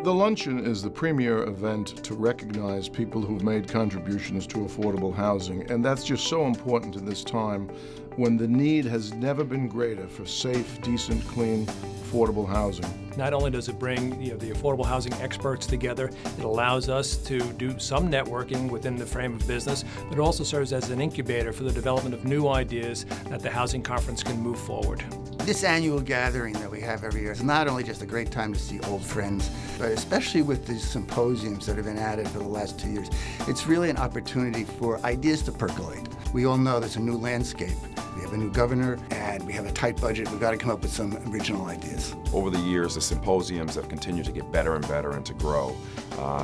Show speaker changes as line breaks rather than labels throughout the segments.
The luncheon is the premier event to recognize people who've made contributions to affordable housing, and that's just so important in this time when the need has never been greater for safe, decent, clean, affordable housing.
Not only does it bring the affordable housing experts together, it allows us to do some networking within the frame of business, but it also serves as an incubator for the development of new ideas that the housing conference can move forward.
This annual gathering that we have every year is not only just a great time to see old friends, but especially with these symposiums that have been added for the last 2 years, it's really an opportunity for ideas to percolate. We all know there's a new landscape. We have a new governor, and we have a tight budget. We've got to come up with some original ideas.
Over the years, the symposiums have continued to get better and better and to grow.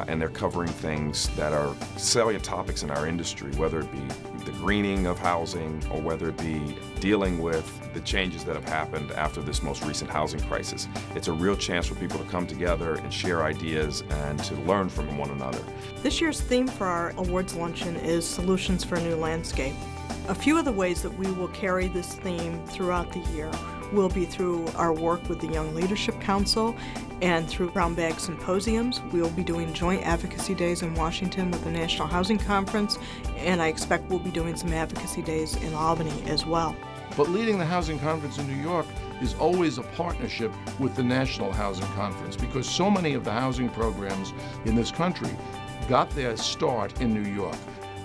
And they're covering things that are salient topics in our industry, whether it be the greening of housing or whether it be dealing with the changes that have happened after this most recent housing crisis. It's a real chance for people to come together and share ideas and to learn from one another.
This year's theme for our awards luncheon is Solutions for a New Landscape. A few of the ways that we will carry this theme throughout the year will be through our work with the Young Leadership Council and through brown bag symposiums. We will be doing joint advocacy days in Washington with the National Housing Conference, and I expect we'll be doing some advocacy days in Albany as well.
But leading the Housing Conference in New York is always a partnership with the National Housing Conference, because so many of the housing programs in this country got their start in New York.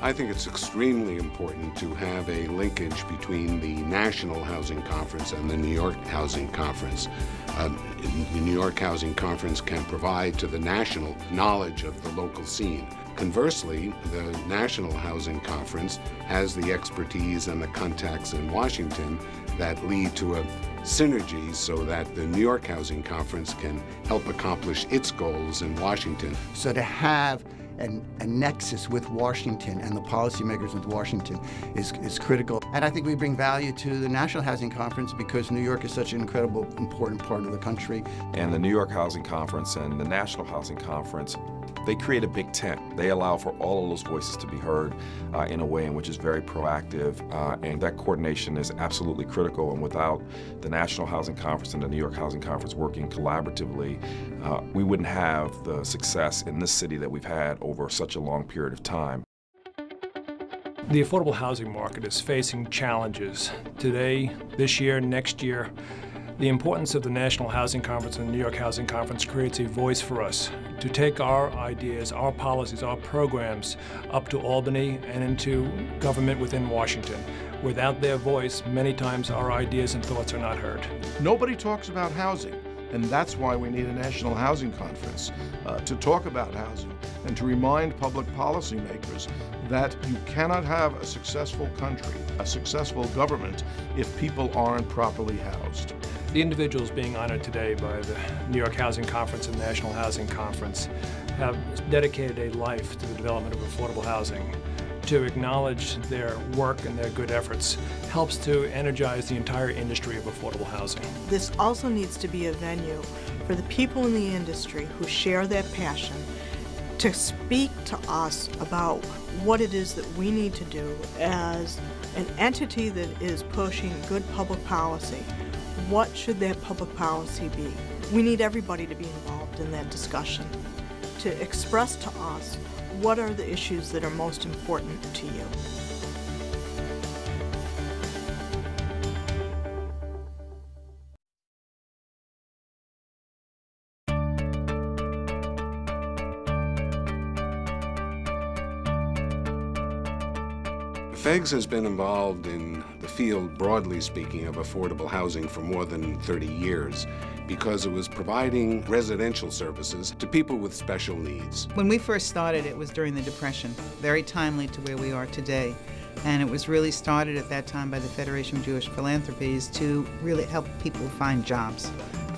I think it's extremely important to have a linkage between the National Housing Conference and the New York Housing Conference. The New York Housing Conference can provide to the national knowledge of the local scene. Conversely, the National Housing Conference has the expertise and the contacts in Washington that lead to a synergy so that the New York Housing Conference can help accomplish its goals in Washington.
So to have a nexus with Washington and the policymakers with Washington is critical. And I think we bring value to the National Housing Conference because New York is such an incredible, important part of the country.
And the New York Housing Conference and the National Housing Conference, they create a big tent. They allow for all of those voices to be heard in a way in which is very proactive, and that coordination is absolutely critical. And without the National Housing Conference and the New York Housing Conference working collaboratively, we wouldn't have the success in this city that we've had over such a long period of time.
The affordable housing market is facing challenges today, this year, next year. The importance of the National Housing Conference and the New York Housing Conference creates a voice for us to take our ideas, our policies, our programs up to Albany and into government within Washington. Without their voice, many times our ideas and thoughts are not heard.
Nobody talks about housing, and that's why we need a National Housing Conference to talk about housing and to remind public policymakers that you cannot have a successful country, a successful government, if people aren't properly housed.
The individuals being honored today by the New York Housing Conference and National Housing Conference have dedicated a life to the development of affordable housing. To acknowledge their work and their good efforts helps to energize the entire industry of affordable housing.
This also needs to be a venue for the people in the industry who share that passion to speak to us about what it is that we need to do as an entity that is pushing good public policy. What should that public policy be? We need everybody to be involved in that discussion, to express to us what are the issues that are most important to you.
FEGS has been involved in the field, broadly speaking, of affordable housing for more than 30 years because it was providing residential services to people with special needs.
When we first started, it was during the Depression, very timely to where we are today. And it was really started at that time by the Federation of Jewish Philanthropies to really help people find jobs.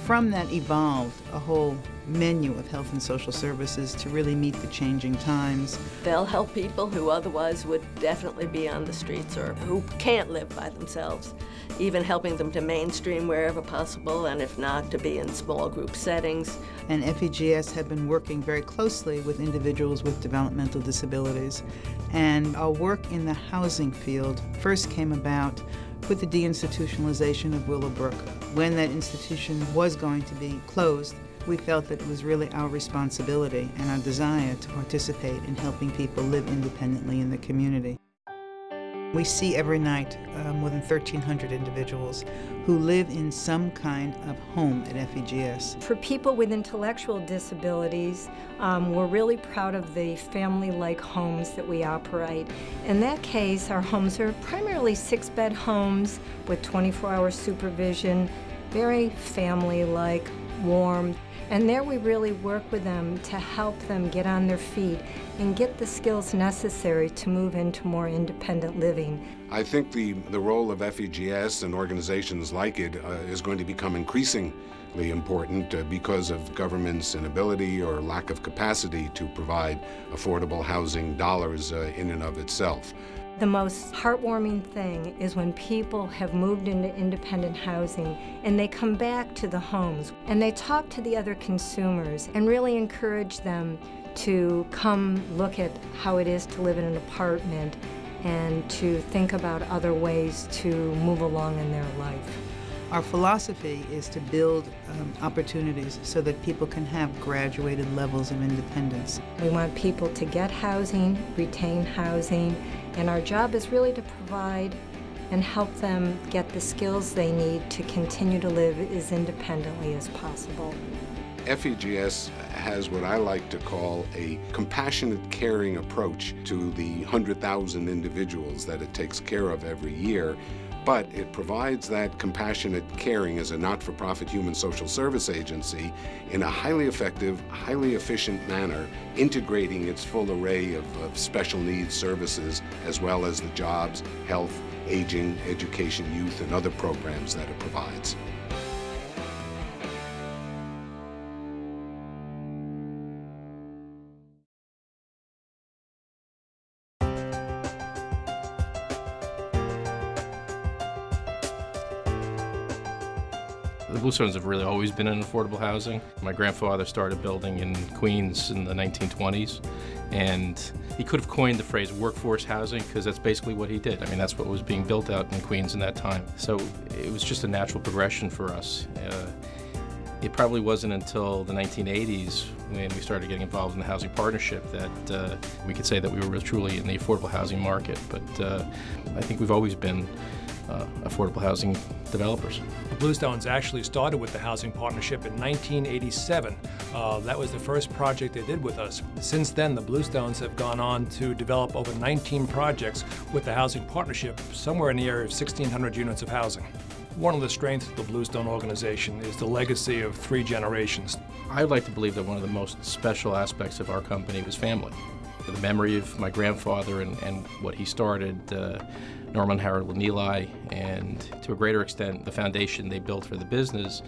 From that evolved a whole menu of health and social services to really meet the changing times.
They'll help people who otherwise would definitely be on the streets or who can't live by themselves, even helping them to mainstream wherever possible, and if not, to be in small group settings.
And FEGS have been working very closely with individuals with developmental disabilities. And our work in the housing field first came about with the deinstitutionalization of Willowbrook. When that institution was going to be closed, we felt that it was really our responsibility and our desire to participate in helping people live independently in the community. We see every night more than 1,300 individuals who live in some kind of home at FEGS.
For people with intellectual disabilities, we're really proud of the family-like homes that we operate. In that case, our homes are primarily 6-bed homes with 24-hour supervision, very family-like, warm. And there we really work with them to help them get on their feet and get the skills necessary to move into more independent living.
I think the role of FEGS and organizations like it is going to become increasingly important because of government's inability or lack of capacity to provide affordable housing dollars in and of itself.
The most heartwarming thing is when people have moved into independent housing and they come back to the homes and they talk to the other consumers and really encourage them to come look at how it is to live in an apartment and to think about other ways to move along in their life.
Our philosophy is to build opportunities so that people can have graduated levels of independence.
We want people to get housing, retain housing, and our job is really to provide and help them get the skills they need to continue to live as independently as possible.
FEGS has what I like to call a compassionate, caring approach to the 100,000 individuals that it takes care of every year, but it provides that compassionate caring as a not-for-profit human social service agency in a highly effective, highly efficient manner, integrating its full array of special needs services, as well as the jobs, health, aging, education, youth, and other programs that it provides.
The Bluestones have really always been in affordable housing. My grandfather started building in Queens in the 1920s, and he could have coined the phrase workforce housing because that's basically what he did. I mean, that's what was being built out in Queens in that time. So it was just a natural progression for us. It probably wasn't until the 1980s when we started getting involved in the housing partnership that we could say that we were truly in the affordable housing market. But I think we've always been affordable housing developers.
The Bluestones actually started with the Housing Partnership in 1987. That was the first project they did with us. Since then, the Bluestones have gone on to develop over 19 projects with the Housing Partnership, somewhere in the area of 1,600 units of housing. One of the strengths of the Bluestone organization is the legacy of 3 generations.
I'd like to believe that one of the most special aspects of our company was family. The memory of my grandfather and what he started, Norman, Harold, and Eli, and to a greater extent, the foundation they built for the business,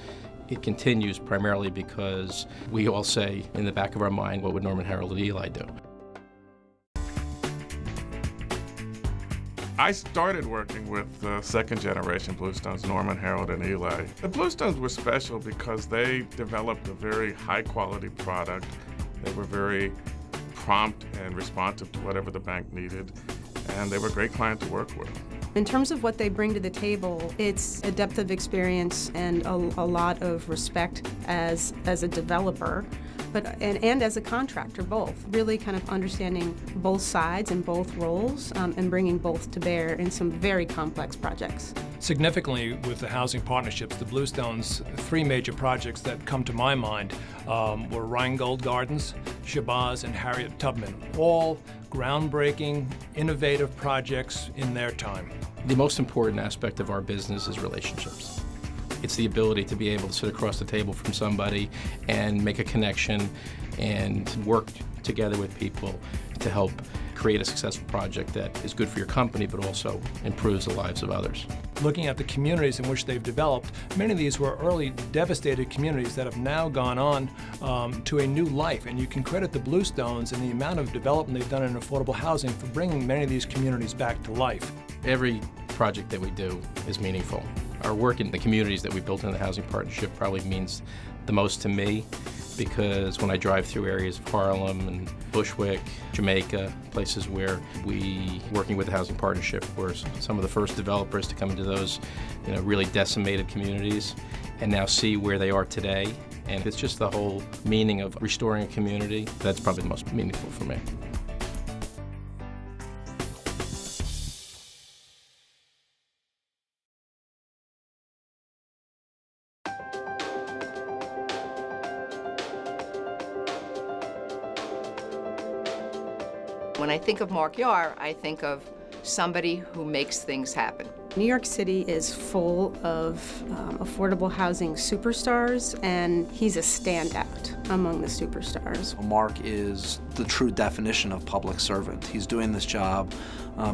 it continues primarily because we all say in the back of our mind, what would Norman, Harold, and Eli do?
I started working with second generation Bluestones, Norman, Harold, and Eli. The Bluestones were special because they developed a very high quality product. They were very prompt and responsive to whatever the bank needed, and they were a great client to work with.
In terms of what they bring to the table, it's a depth of experience and a lot of respect as a developer, and as a contractor, both. Really kind of understanding both sides and both roles and bringing both to bear in some very complex projects.
Significantly, with the housing partnerships, the Bluestones, 3 major projects that come to my mind were Rheingold Gardens, Shabazz, and Harriet Tubman, all groundbreaking, innovative projects in their time.
The most important aspect of our business is relationships. It's the ability to be able to sit across the table from somebody and make a connection and work together with people to help create a successful project that is good for your company but also improves the lives of others.
Looking at the communities in which they've developed, many of these were early devastated communities that have now gone on to a new life, and you can credit the Bluestones and the amount of development they've done in affordable housing for bringing many of these communities back to life.
Every project that we do is meaningful. Our work in the communities that we built in the Housing Partnership probably means the most to me because when I drive through areas of Harlem and Bushwick, Jamaica, places where we, working with the Housing Partnership, were some of the first developers to come into those really decimated communities, and now see where they are today. And it's just the whole meaning of restoring a community. That's probably the most meaningful for me.
When I think of Marc Jahr, I think of somebody who makes things happen.
New York City is full of affordable housing superstars, and he's a standout among the superstars.
Marc is the true definition of public servant. He's doing this job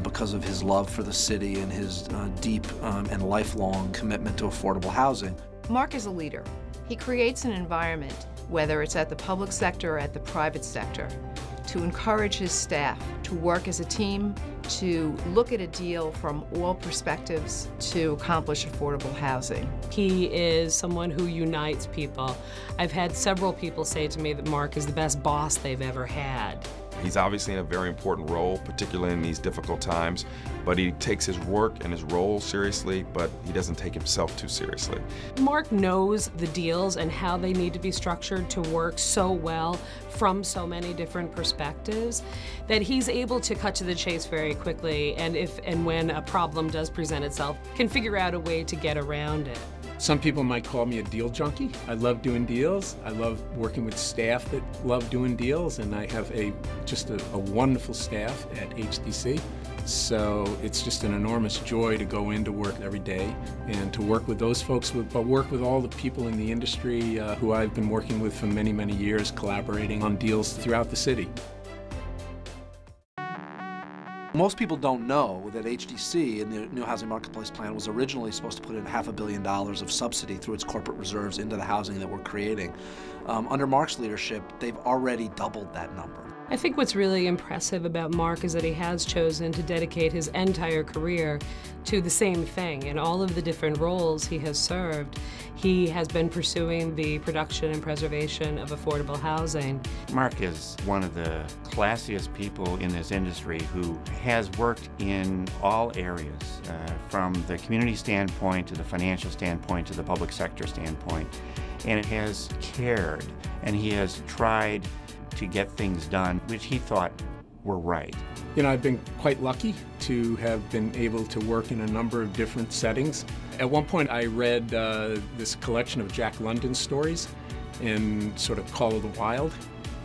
because of his love for the city and his deep and lifelong commitment to affordable housing.
Marc is a leader. He creates an environment, whether it's at the public sector or at the private sector, to encourage his staff to work as a team, to look at a deal from all perspectives to accomplish affordable housing.
He is someone who unites people. I've had several people say to me that Marc is the best boss they've ever had.
He's obviously in a very important role, particularly in these difficult times, but he takes his work and his role seriously, but he doesn't take himself too seriously.
Marc knows the deals and how they need to be structured to work so well from so many different perspectives that he's able to cut to the chase very quickly, and if and when a problem does present itself, can figure out a way to get around it.
Some people might call me a deal junkie. I love doing deals. I love working with staff that love doing deals, and I have just a wonderful staff at HDC. So it's just an enormous joy to go into work every day and to work with those folks, but work with all the people in the industry who I've been working with for many, many years, collaborating on deals throughout the city.
Most people don't know that HDC in the New Housing Marketplace Plan was originally supposed to put in $500 million of subsidy through its corporate reserves into the housing that we're creating. Under Marc's leadership, they've already doubled that number.
I think what's really impressive about Marc is that he has chosen to dedicate his entire career to the same thing. In all of the different roles he has served, he has been pursuing the production and preservation of affordable housing.
Marc is one of the classiest people in this industry who has worked in all areas, from the community standpoint to the financial standpoint to the public sector standpoint, and it has cared, and he has tried to get things done which he thought were right.
I've been quite lucky to have been able to work in a number of different settings. At one point I read this collection of Jack London stories in sort of Call of the Wild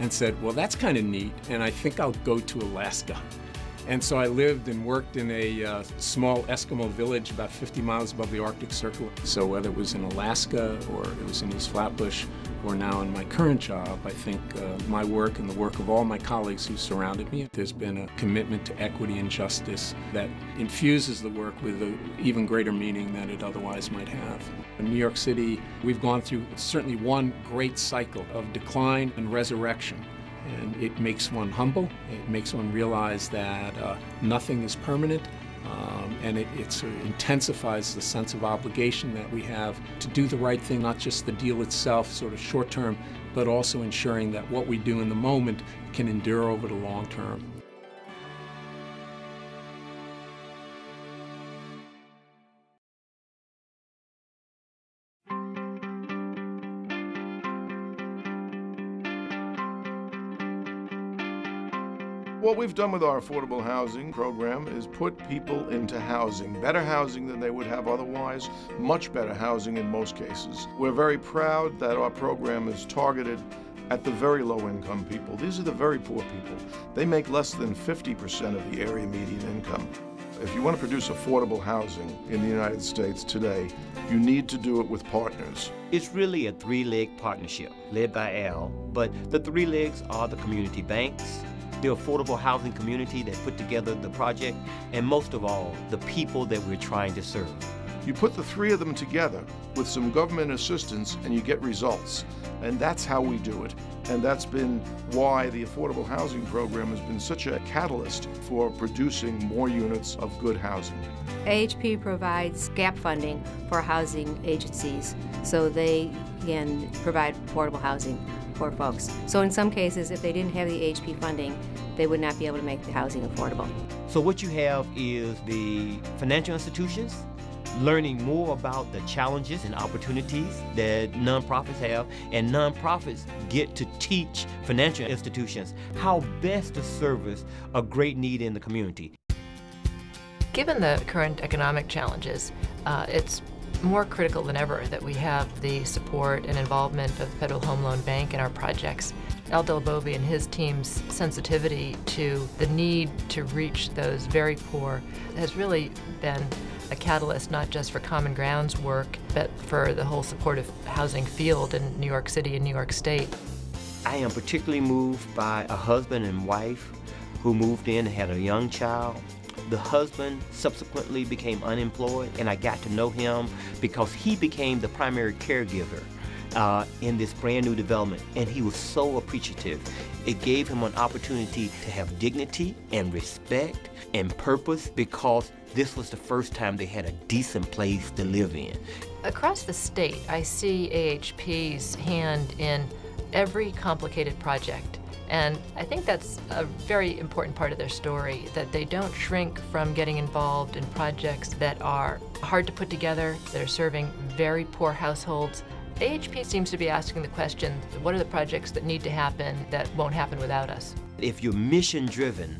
and said, well, that's kind of neat, and I think I'll go to Alaska. And so I lived and worked in a small Eskimo village about 50 miles above the Arctic Circle. So whether it was in Alaska or it was in East Flatbush or now in my current job, I think my work and the work of all my colleagues who surrounded me, there's been a commitment to equity and justice that infuses the work with an even greater meaning than it otherwise might have. In New York City, we've gone through certainly one great cycle of decline and resurrection. And it makes one humble, it makes one realize that nothing is permanent, and it sort of intensifies the sense of obligation that we have to do the right thing, not just the deal itself, sort of short term, but also ensuring that what we do in the moment can endure over the long term.
What we've done with our affordable housing program is put people into housing, better housing than they would have otherwise, much better housing in most cases. We're very proud that our program is targeted at the very low-income people. These are the very poor people. They make less than 50% of the area median income. If you want to produce affordable housing in the United States today, you need to do it with partners.
It's really a three-leg partnership led by Al, but the three legs are the community banks, the affordable housing community that put together the project, and most of all, the people that we're trying to serve.
You put the three of them together with some government assistance and you get results. And that's how we do it. And that's been why the affordable housing program has been such a catalyst for producing more units of good housing.
AHP provides gap funding for housing agencies so they can provide affordable housing poor folks. So in some cases, if they didn't have the AHP funding, they would not be able to make the housing affordable.
So what you have is the financial institutions learning more about the challenges and opportunities that nonprofits have, and nonprofits get to teach financial institutions how best to service a great need in the community.
Given the current economic challenges, it's more critical than ever that we have the support and involvement of the Federal Home Loan Bank in our projects. Al Delbovi and his team's sensitivity to the need to reach those very poor has really been a catalyst not just for Common Ground's work, but for the whole supportive housing field in New York City and New York State.
I am particularly moved by a husband and wife who moved in and had a young child. The husband subsequently became unemployed, and I got to know him because he became the primary caregiver in this brand new development, and he was so appreciative. It gave him an opportunity to have dignity and respect and purpose because this was the first time they had a decent place to live in.
Across the state, I see AHP's hand in every complicated project. And I think that's a very important part of their story, that they don't shrink from getting involved in projects that are hard to put together, that are serving very poor households. AHP seems to be asking the question, what are the projects that need to happen that won't happen without us?
If you're mission-driven,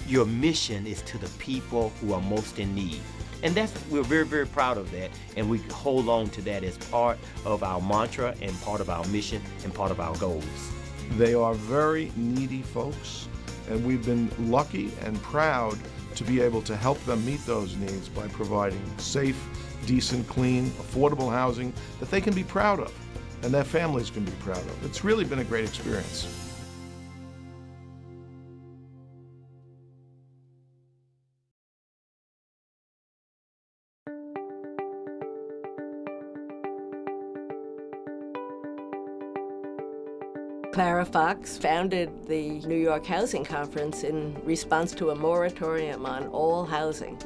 your mission is to the people who are most in need. And we're very, very proud of that, and we hold on to that as part of our mantra and part of our mission and part of our goals.
They are very needy folks, and we've been lucky and proud to be able to help them meet those needs by providing safe, decent, clean, affordable housing that they can be proud of and their families can be proud of. It's really been a great experience.
Clara Fox founded the New York Housing Conference in response to a moratorium on all housing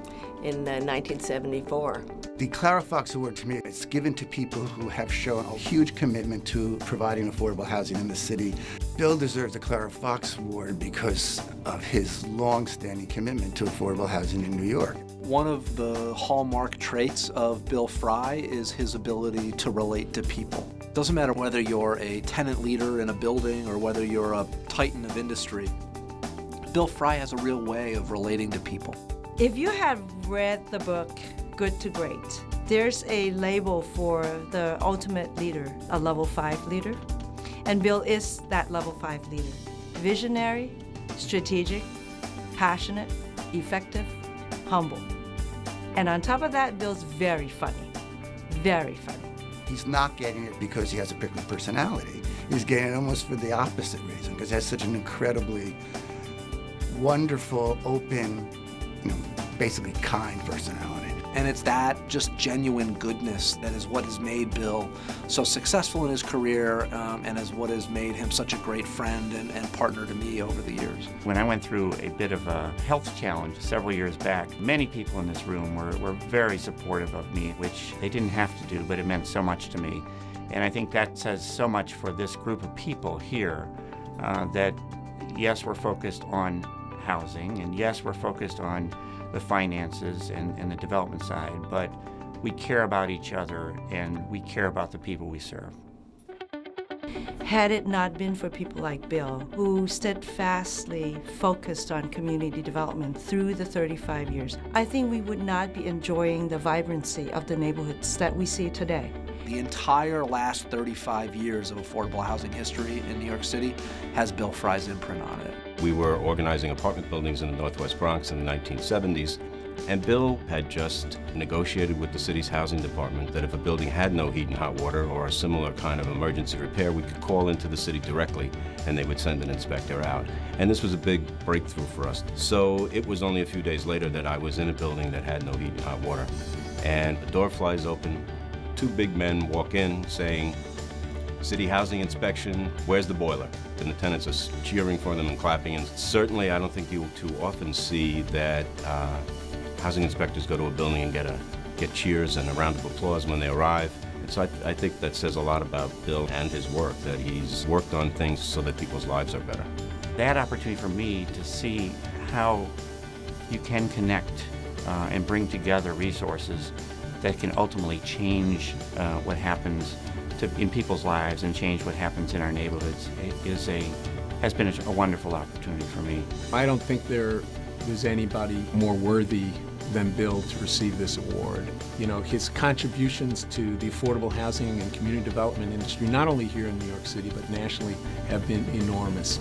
in 1974.
The Clara Fox Award, to me, it's given to people who have shown a huge commitment to providing affordable housing in the city. Bill deserves the Clara Fox Award because of his long-standing commitment to affordable housing in New York.
One of the hallmark traits of Bill Frey is his ability to relate to people. Doesn't matter whether you're a tenant leader in a building or whether you're a titan of industry, Bill Frey has a real way of relating to people.
If you have read the book Good to Great, there's a label for the ultimate leader, a level 5 leader, and Bill is that level 5 leader. Visionary, strategic, passionate, effective, humble. And on top of that, Bill's very funny, very funny.
He's not getting it because he has a prickly personality. He's getting it almost for the opposite reason, because he has such an incredibly wonderful, open, basically kind personality.
And it's that just genuine goodness that is what has made Bill so successful in his career and is what has made him such a great friend and partner to me over the years.
When I went through a bit of a health challenge several years back, many people in this room were very supportive of me, which they didn't have to do, but it meant so much to me. And I think that says so much for this group of people here that, yes, we're focused on housing, and yes, we're focused on the finances and the development side, but we care about each other and we care about the people we serve.
Had it not been for people like Bill, who steadfastly focused on community development through the 35 years, I think we would not be enjoying the vibrancy of the neighborhoods that we see today.
The entire last 35 years of affordable housing history in New York City has Bill Frey's imprint on it.
We were organizing apartment buildings in the Northwest Bronx in the 1970s, and Bill had just negotiated with the city's housing department that if a building had no heat and hot water or a similar kind of emergency repair, we could call into the city directly and they would send an inspector out. And this was a big breakthrough for us. So it was only a few days later that I was in a building that had no heat and hot water. And the door flies open, two big men walk in saying, "City housing inspection, where's the boiler?" And the tenants are cheering for them and clapping. And certainly I don't think you too often see that housing inspectors go to a building and get cheers and a round of applause when they arrive. So I think that says a lot about Bill and his work, that he's worked on things so that people's lives are better.
That opportunity for me to see how you can connect and bring together resources that can ultimately change what happens in people's lives and change what happens in our neighborhoods has been a wonderful opportunity for me.
I don't think there is anybody more worthy than Bill to receive this award. You know, his contributions to the affordable housing and community development industry, not only here in New York City, but nationally, have been enormous.